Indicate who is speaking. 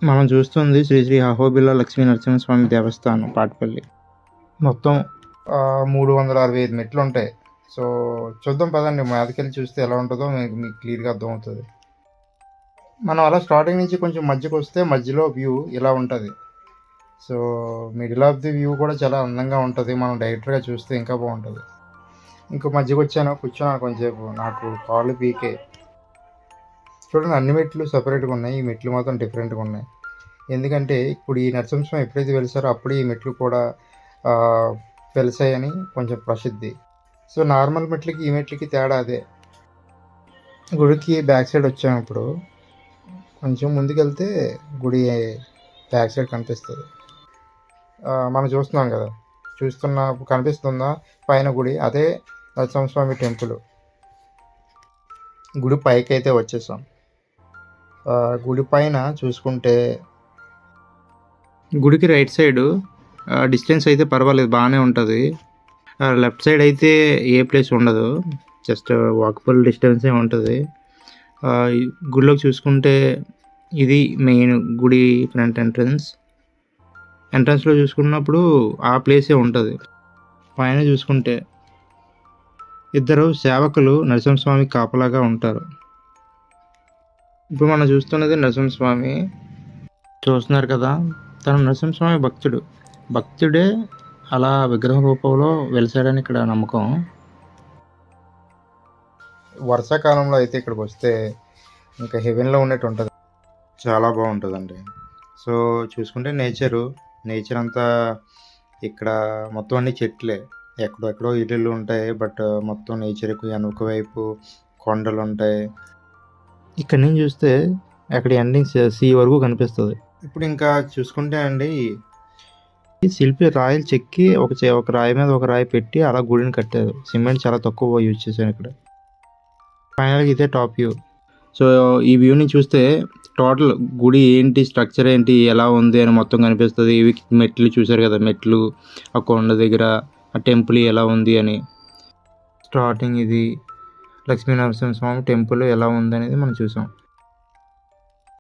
Speaker 1: మనం చూస్తుంది శ్రీ శ్రీ అహోబిల లక్ష్మీ నరసింహస్వామి దేవస్థానం పాటిపల్లి. మొత్తం 365 మెట్లు ఉంటాయి. సో చూద్దాం పదండి, మీదకెళ్ళి చూస్తే ఎలా ఉంటుందో మీకు క్లియర్గా అర్థమవుతుంది. మనం అలా స్టార్టింగ్ నుంచి కొంచెం మధ్యకు వస్తే మధ్యలో వ్యూ ఇలా ఉంటుంది. So middle of the view కూడా చాలా అందంగా ఉంటుంది. మనం డైరెక్ట్గా చూస్తే ఇంకా బాగుంటుంది. ఇంకో మధ్యకు వచ్చాను, కూర్చున్నాను కొంచెంసేపు, నాకు కాళ్ళు పీకే. చూడండి, అన్ని మెట్లు సపరేట్గా ఉన్నాయి, ఈ మెట్లు మాత్రం డిఫరెంట్గా ఉన్నాయి. ఎందుకంటే ఇప్పుడు ఈ నరసింహస్వామి ఎప్పుడైతే వెలిసారో అప్పుడు ఈ మెట్లు కూడా వెలిసాయని కొంచెం ప్రసిద్ధి. సో నార్మల్ మెట్లకి ఈ మెట్లకి తేడా అదే. గుడికి బ్యాక్ సైడ్ వచ్చాము. ఇప్పుడు కొంచెం ముందుకెళ్తే గుడి బ్యాక్ సైడ్ కనిపిస్తుంది. మనం చూస్తున్నాం కదా, కనిపిస్తుందా పైన గుడి? అదే నరసింహస్వామి టెంపుల్. గుడి పైకి అయితే వచ్చేసాం. గుడి పైన చూసుకుంటే గుడికి రైట్ సైడు డిస్టెన్స్ అయితే పర్వాలేదు, బాగానే ఉంటుంది. లెఫ్ట్ సైడ్ అయితే ఏ ప్లేస్ ఉండదు, జస్ట్ వాకబుల్ డిస్టెన్సే ఉంటుంది. గుడిలోకి చూసుకుంటే ఇది మెయిన్ గుడి ఫ్రంట్ ఎంట్రన్స్లో చూసుకున్నప్పుడు ఆ ప్లేసే ఉంటుంది. పైన చూసుకుంటే ఇద్దరు సేవకులు నరసింహస్వామి కాపలాగా ఉంటారు. ఇప్పుడు మనం చూస్తున్నది నరసింహస్వామి, చూస్తున్నారు కదా. తను నరసింహస్వామి భక్తుడే అలా విగ్రహ రూపంలో వెలిసాడని ఇక్కడ నమ్మకం. వర్షాకాలంలో అయితే ఇక్కడికి వస్తే ఇంకా హెవెన్లో ఉన్నట్టు ఉంటుంది, చాలా బాగుంటుందండి. సో చూసుకుంటే నేచర్ అంతా ఇక్కడ మొత్తం అన్ని చెట్లే, ఎక్కడెక్కడో ఇల్లు ఉంటాయి, బట్ మొత్తం నేచర్కి వెనుక వైపు కొండలు ఉంటాయి. ఇక్కడ నుంచి చూస్తే అక్కడ ఎండింగ్ సీ వరకు కనిపిస్తుంది. ఇప్పుడు ఇంకా చూసుకుంటే అండి, శిల్పి రాయిలు చెక్కి ఒక రాయి మీద ఒక రాయి పెట్టి అలా గుడిని కట్టారు. సిమెంట్ చాలా తక్కువ యూజ్ చేశాను ఇక్కడ. ఫైనల్గా ఇదే టాప్ వ్యూ. సో ఈ వ్యూని చూస్తే టోటల్ గుడి ఏంటి, స్ట్రక్చర్ ఏంటి, ఎలా ఉంది అని మొత్తం కనిపిస్తుంది. ఇవి మెట్లు చూసారు కదా, మెట్లు, ఆ కొండ దగ్గర ఆ టెంపుల్ ఎలా ఉంది అని. స్టార్టింగ్ ఇది లక్ష్మీ నరసింహస్వామి టెంపుల్ ఎలా ఉంది అనేది మనం చూసాం.